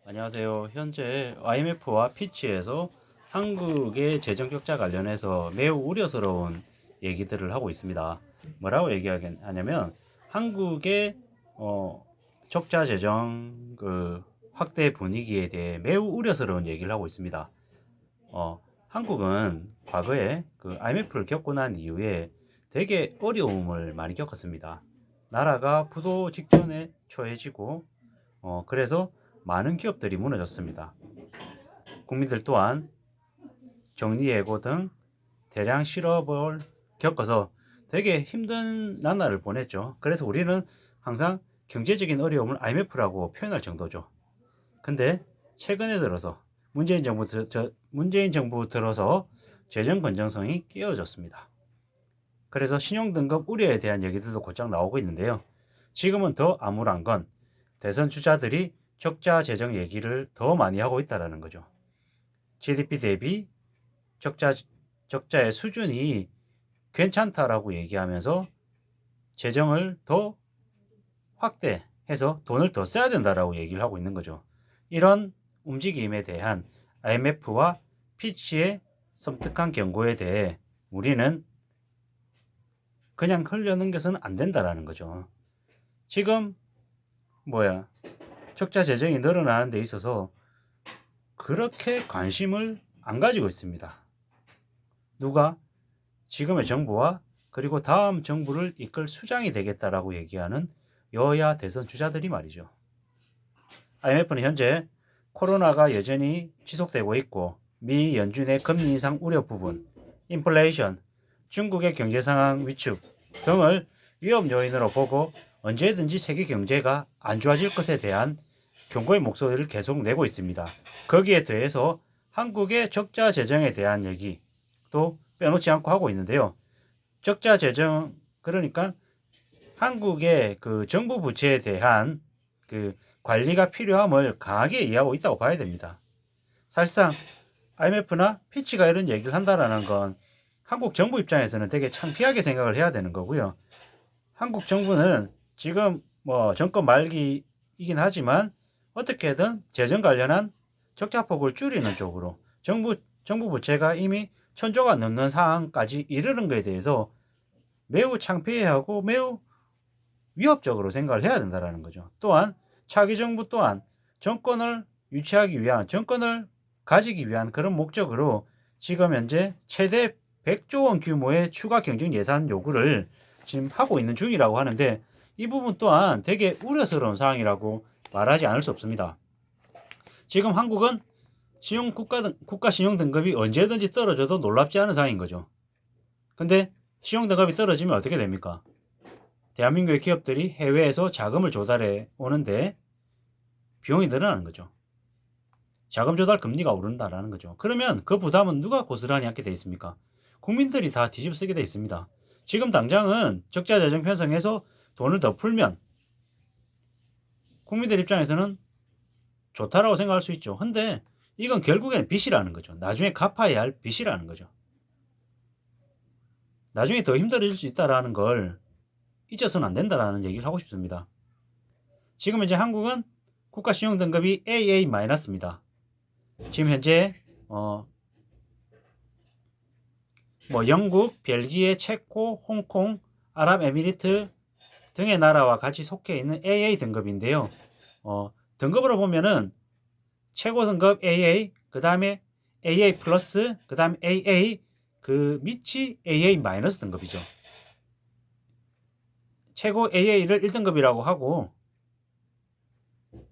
안녕하세요. 현재 IMF와 피치에서 한국의 재정 적자 관련해서 매우 우려스러운 얘기들을 하고 있습니다. 뭐라고 얘기하냐면 한국의 적자 재정 확대 분위기에 대해 매우 우려스러운 얘기를 하고 있습니다. 한국은 과거에 IMF를 겪고 난 이후에 되게 어려움을 많이 겪었습니다. 나라가 부도 직전에 처해지고 그래서 많은 기업들이 무너졌습니다. 국민들 또한 정리해고 등 대량 실업을 겪어서 되게 힘든 나날을 보냈죠. 그래서 우리는 항상 경제적인 어려움을 IMF라고 표현할 정도죠. 근데 최근에 들어서 문재인 정부 들어서 재정 건전성이 깨어졌습니다. 그래서 신용등급 우려에 대한 얘기들도 곧장 나오고 있는데요. 지금은 더 암울한 건 대선 주자들이 적자 재정 얘기를 더 많이 하고 있다는 거죠. GDP 대비 적자의 수준이 괜찮다라고 얘기하면서 재정을 더 확대해서 돈을 더 써야 된다라고 얘기를 하고 있는 거죠. 이런 움직임에 대한 IMF와 피치의 섬뜩한 경고에 대해 우리는 그냥 흘려넘겨서는 안 된다라는 거죠. 지금 적자 재정이 늘어나는 데 있어서 그렇게 관심을 안 가지고 있습니다. 누가? 지금의 정부와 그리고 다음 정부를 이끌 수장이 되겠다라고 얘기하는 여야 대선 주자들이 말이죠. IMF는 현재 코로나가 여전히 지속되고 있고 미 연준의 금리 인상 우려 부분, 인플레이션, 중국의 경제 상황 위축 등을 위험 요인으로 보고 언제든지 세계 경제가 안 좋아질 것에 대한 경고의 목소리를 계속 내고 있습니다. 거기에 대해서 한국의 적자 재정에 대한 얘기도 빼놓지 않고 하고 있는데요. 적자 재정, 그러니까 한국의 정부 부채에 대한 관리가 필요함을 강하게 이해하고 있다고 봐야 됩니다. 사실상 IMF나 피치가 이런 얘기를 한다는 건 한국 정부 입장에서는 되게 창피하게 생각을 해야 되는 거고요. 한국 정부는 지금 정권 말기이긴 하지만 어떻게든 재정 관련한 적자폭을 줄이는 쪽으로 정부 부채가 이미 1,000조가 넘는 상황까지 이르는 것에 대해서 매우 창피해하고 매우 위협적으로 생각을 해야 된다는 거죠. 또한 차기 정부 또한 정권을 유치하기 위한, 정권을 가지기 위한 그런 목적으로 지금 현재 최대 100조 원 규모의 추가 경정 예산 요구를 지금 하고 있는 중이라고 하는데 이 부분 또한 되게 우려스러운 상황이라고 말하지 않을 수 없습니다. 지금 한국은 국가 신용 등급이 언제든지 떨어져도 놀랍지 않은 상황인 거죠. 근데 신용 등급이 떨어지면 어떻게 됩니까? 대한민국의 기업들이 해외에서 자금을 조달해 오는데 비용이 늘어나는 거죠. 자금 조달 금리가 오른다라는 거죠. 그러면 그 부담은 누가 고스란히 하게 돼 있습니까? 국민들이 다 뒤집어 쓰게 돼 있습니다. 지금 당장은 적자 재정 편성해서 돈을 더 풀면 국민들 입장에서는 좋다라고 생각할 수 있죠. 근데 이건 결국엔 빚이라는 거죠. 나중에 갚아야 할 빚이라는 거죠. 나중에 더 힘들어질 수 있다라는 걸 잊어서는 안 된다라는 얘기를 하고 싶습니다. 지금 현재 한국은 국가 신용 등급이 AA-입니다. 지금 현재 영국, 벨기에, 체코, 홍콩, 아랍에미리트 등의 나라와 같이 속해 있는 AA 등급인데요. 등급으로 보면은 최고 등급 AA, 그 다음에 AA 플러스, 그 다음에 AA, 그 밑이 AA 마이너스 등급이죠. 최고 AA를 1등급이라고 하고,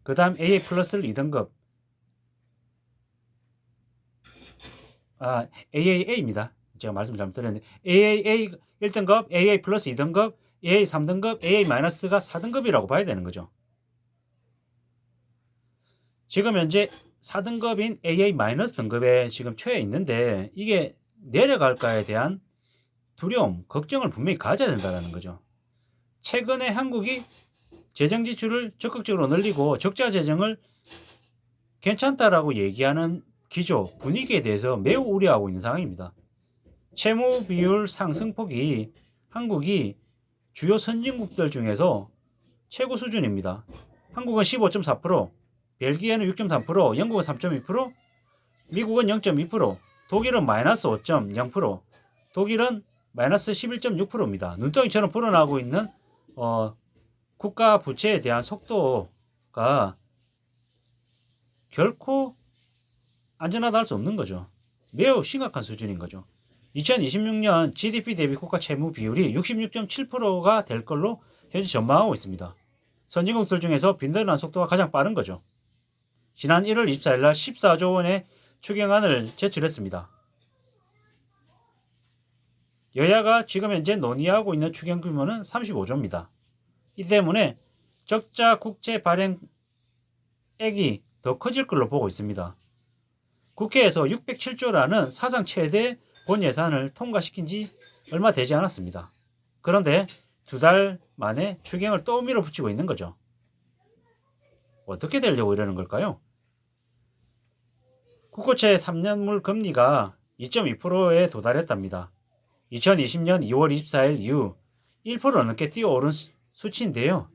그 다음 AA 플러스를 2등급, AAA입니다. 제가 말씀 잘못 드렸는데, AAA 1등급, AA 플러스 2등급, AA 3등급, AA 마이너스가 4등급이라고 봐야 되는 거죠. 지금 현재 4등급인 AA 마이너스 등급에 지금 처해 있는데 이게 내려갈까에 대한 두려움, 걱정을 분명히 가져야 된다는 거죠. 최근에 한국이 재정 지출을 적극적으로 늘리고 적자 재정을 괜찮다라고 얘기하는 기조, 분위기에 대해서 매우 우려하고 있는 상황입니다. 채무 비율 상승폭이 한국이 주요 선진국들 중에서 최고 수준입니다. 한국은 15.4%, 벨기에는 6.3%, 영국은 3.2%, 미국은 0.2%, 독일은 마이너스 5.0%, 독일은 마이너스 11.6%입니다. 눈덩이처럼 불어나고 있는 국가 부채에 대한 속도가 결코 안전하다 할 수 없는 거죠. 매우 심각한 수준인 거죠. 2026년 GDP 대비 국가 채무 비율이 66.7%가 될 걸로 현재 전망하고 있습니다. 선진국들 중에서 빈번한 속도가 가장 빠른 거죠. 지난 1월 24일 날 14조 원의 추경안을 제출했습니다. 여야가 지금 현재 논의하고 있는 추경 규모는 35조입니다. 이 때문에 적자 국채 발행액이 더 커질 걸로 보고 있습니다. 국회에서 607조라는 사상 최대 본 예산을 통과시킨 지 얼마 되지 않았습니다. 그런데 2달 만에 추경을 또 밀어붙이고 있는 거죠. 어떻게 되려고 이러는 걸까요? 국고채 3년물 금리가 2.2%에 도달했답니다. 2020년 2월 24일 이후 1% 넘게 뛰어오른 수치인데요.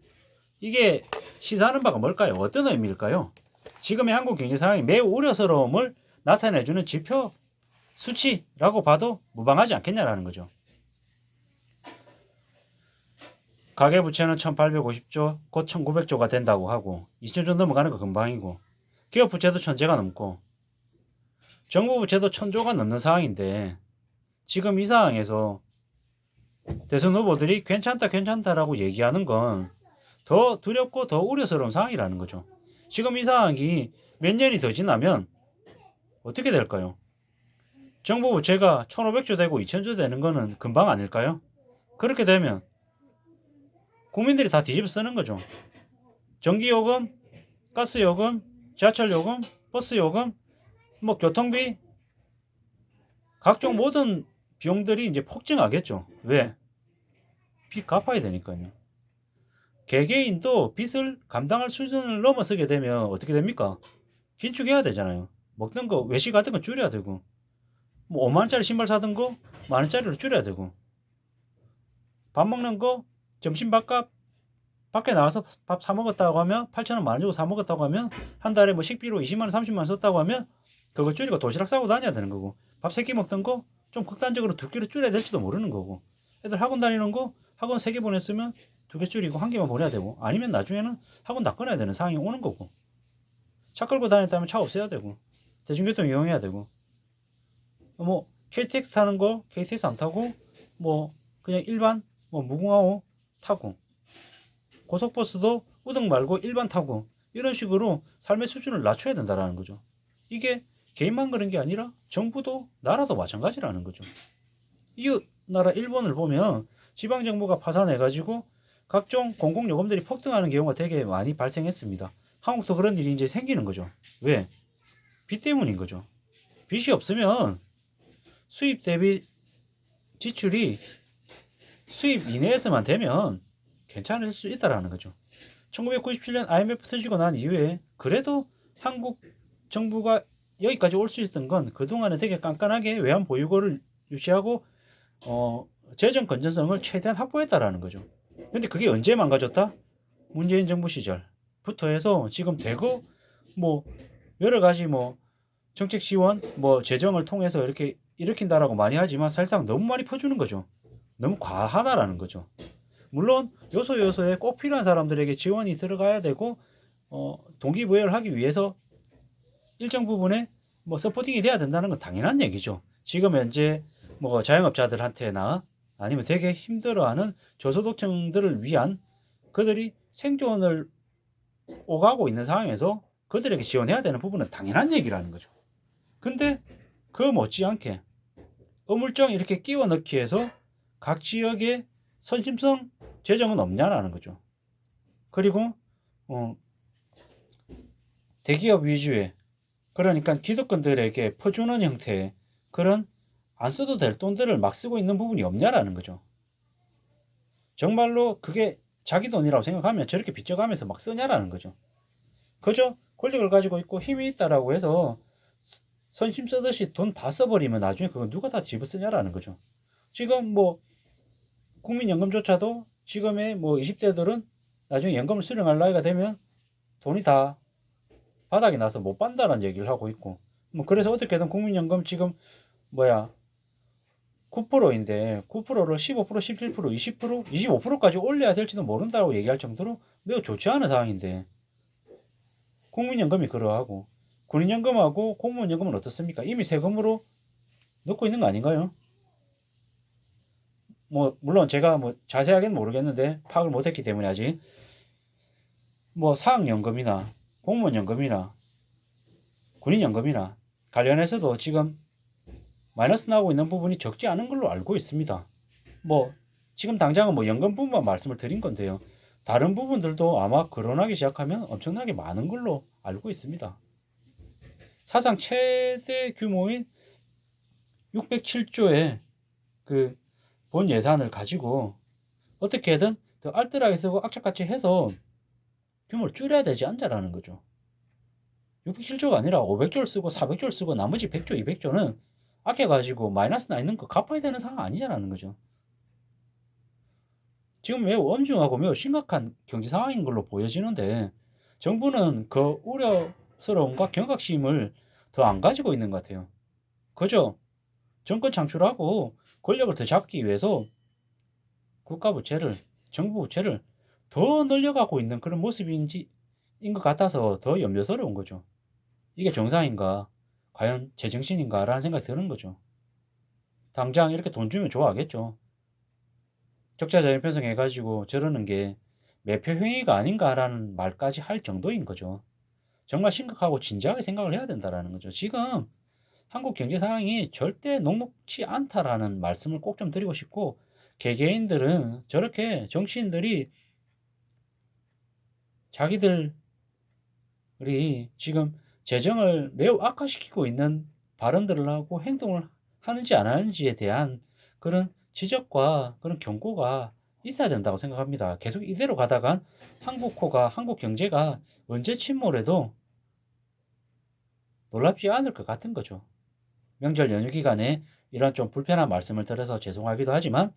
이게 시사하는 바가 뭘까요? 어떤 의미일까요? 지금의 한국 경제 상황이 매우 우려스러움을 나타내주는 지표 수치라고 봐도 무방하지 않겠냐라는 거죠. 가계부채는 1850조, 곧 1900조가 된다고 하고 2000조 넘어가는 거 금방이고 기업 부채도 1000조가 넘고 정부 부채도 1000조가 넘는 상황인데 지금 이 상황에서 대선 후보들이 괜찮다라고 얘기하는 건 더 두렵고 더 우려스러운 상황이라는 거죠. 지금 이 상황이 몇 년이 더 지나면 어떻게 될까요? 정부 부채가 1500조 되고 2000조 되는 거는 금방 아닐까요? 그렇게 되면 국민들이 다 뒤집어 쓰는 거죠. 전기요금, 가스요금, 지하철요금, 버스요금, 뭐 교통비, 각종 모든 비용들이 이제 폭증하겠죠. 왜? 빚 갚아야 되니까요. 개개인도 빚을 감당할 수준을 넘어서게 되면 어떻게 됩니까? 긴축해야 되잖아요. 먹는 거 외식 같은 거 줄여야 되고 뭐 5만원짜리 신발 사던 거 만원짜리로 줄여야 되고 밥 먹는 거 점심 밥값 밖에 나가서 밥 사 먹었다고 하면 8,000원 만원 주고 사 먹었다고 하면 한 달에 뭐 식비로 20만원 30만원 썼다고 하면 그거 줄이고 도시락 싸고 다녀야 되는 거고 밥 3끼 먹던 거 좀 극단적으로 2끼로 줄여야 될지도 모르는 거고 애들 학원 다니는 거 학원 3개 보냈으면 2개 줄이고 1개만 보내야 되고 아니면 나중에는 학원 다 끊어야 되는 상황이 오는 거고 차 끌고 다녔다면 차 없애야 되고 대중교통 이용해야 되고 뭐 KTX 타는 거 KTX 안 타고 뭐 그냥 일반 뭐 무궁화호 타고 고속버스도 우등 말고 일반 타고 이런 식으로 삶의 수준을 낮춰야 된다라는 거죠. 이게 개인만 그런 게 아니라 정부도 나라도 마찬가지라는 거죠. 이웃 나라 일본을 보면 지방정부가 파산해가지고 각종 공공요금들이 폭등하는 경우가 되게 많이 발생했습니다. 한국도 그런 일이 이제 생기는 거죠. 왜? 빚 때문인 거죠. 빚이 없으면 수입 대비 지출이 수입 이내에서만 되면 괜찮을 수 있다라는 거죠. 1997년 IMF 터지고 난 이후에 그래도 한국 정부가 여기까지 올 수 있었던 건 그동안에 되게 깐깐하게 외환 보유고를 유지하고 재정 건전성을 최대한 확보했다라는 거죠. 근데 그게 언제 망가졌다? 문재인 정부 시절부터 해서 지금 대거 뭐 여러 가지 뭐 정책 지원 뭐 재정을 통해서 이렇게 일으킨다라고 많이 하지만 사실상 너무 많이 퍼주는 거죠. 너무 과하다라는 거죠. 물론 요소요소에 꼭 필요한 사람들에게 지원이 들어가야 되고 동기부여를 하기 위해서 일정 부분에 뭐 서포팅이 돼야 된다는 건 당연한 얘기죠. 지금 현재 뭐 자영업자들한테나 아니면 되게 힘들어하는 저소득층들을 위한 그들이 생존을 오가고 있는 상황에서 그들에게 지원해야 되는 부분은 당연한 얘기라는 거죠. 근데 그 못지않게 어물쩡 이렇게 끼워 넣기 위해서 각 지역에 선심성 재정은 없냐라는 거죠. 그리고 대기업 위주의 그러니까 기득권들에게 퍼주는 형태의 그런 안 써도 될 돈들을 막 쓰고 있는 부분이 없냐라는 거죠. 정말로 그게 자기 돈이라고 생각하면 저렇게 빚져가면서 막 쓰냐라는 거죠. 그저 권력을 가지고 있고 힘이 있다라고 해서 선심 쓰듯이 돈 다 써버리면 나중에 그건 누가 다 집어 쓰냐라는 거죠. 지금 뭐 국민연금조차도 지금의 뭐 20대들은 나중에 연금을 수령할 나이가 되면 돈이 다 바닥이 나서 못 받는다는 얘기를 하고 있고, 뭐 그래서 어떻게든 국민연금 지금 뭐야 9%인데 9%를 15%, 17%, 20%, 25%까지 올려야 될지도 모른다고 얘기할 정도로 매우 좋지 않은 상황인데, 국민연금이 그러하고 군인연금하고 공무원연금은 어떻습니까? 이미 세금으로 넣고 있는 거 아닌가요? 뭐 물론 제가 뭐 자세하게는 모르겠는데 파악을 못했기 때문에 아직 뭐 사학연금이나 공무원연금이나 군인연금이나 관련해서도 지금 마이너스 나고 있는 부분이 적지 않은 걸로 알고 있습니다. 뭐 지금 당장은 뭐 연금 부분만 말씀을 드린 건데요. 다른 부분들도 아마 거론하기 시작하면 엄청나게 많은 걸로 알고 있습니다. 사상 최대 규모인 607조의 그 본 예산을 가지고 어떻게든 더 알뜰하게 쓰고 악착같이 해서 규모를 줄여야 되지 않냐라는 거죠. 607조가 아니라 500조를 쓰고 400조를 쓰고 나머지 100조, 200조는 아껴가지고 마이너스 나 있는 거 갚아야 되는 상황 아니냐라는 거죠. 지금 매우 엄중하고 매우 심각한 경제 상황인 걸로 보여지는데 정부는 그 우려스러움과 경각심을 더 안 가지고 있는 것 같아요. 그죠? 정권 창출하고 권력을 더 잡기 위해서 국가 부채를, 정부 부채를 더 늘려가고 있는 그런 모습인 것 같아서 더 염려스러운 거죠. 이게 정상인가? 과연 제정신인가? 라는 생각이 드는 거죠. 당장 이렇게 돈 주면 좋아하겠죠. 적자자연 편성해가지고 저러는 게 매표행위가 아닌가라는 말까지 할 정도인 거죠. 정말 심각하고 진지하게 생각을 해야 된다라는 거죠. 지금 한국 경제 상황이 절대 녹록치 않다라는 말씀을 꼭 좀 드리고 싶고, 개개인들은 저렇게 정치인들이 자기들이 지금 재정을 매우 악화시키고 있는 발언들을 하고 행동을 하는지 안 하는지에 대한 그런 지적과 그런 경고가 있어야 된다고 생각합니다. 계속 이대로 가다간 한국 경제가 언제 침몰해도 놀랍지 않을 것 같은 거죠. 명절 연휴 기간에 이런 좀 불편한 말씀을 드려서 죄송하기도 하지만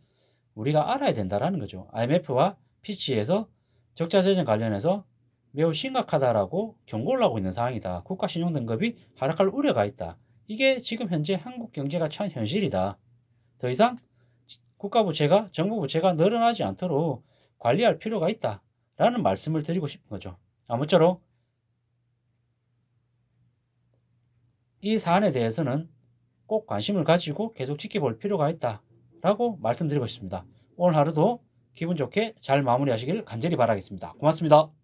우리가 알아야 된다라는 거죠. IMF와 피치에서 적자 재정 관련해서 매우 심각하다라고 경고를 하고 있는 상황이다. 국가 신용 등급이 하락할 우려가 있다. 이게 지금 현재 한국 경제가 처한 현실이다. 더 이상 국가 부채가, 정부 부채가 늘어나지 않도록 관리할 필요가 있다. 라는 말씀을 드리고 싶은 거죠. 아무쪼록 이 사안에 대해서는 꼭 관심을 가지고 계속 지켜볼 필요가 있다라고 말씀드리고 싶습니다. 오늘 하루도 기분 좋게 잘 마무리하시길 간절히 바라겠습니다. 고맙습니다.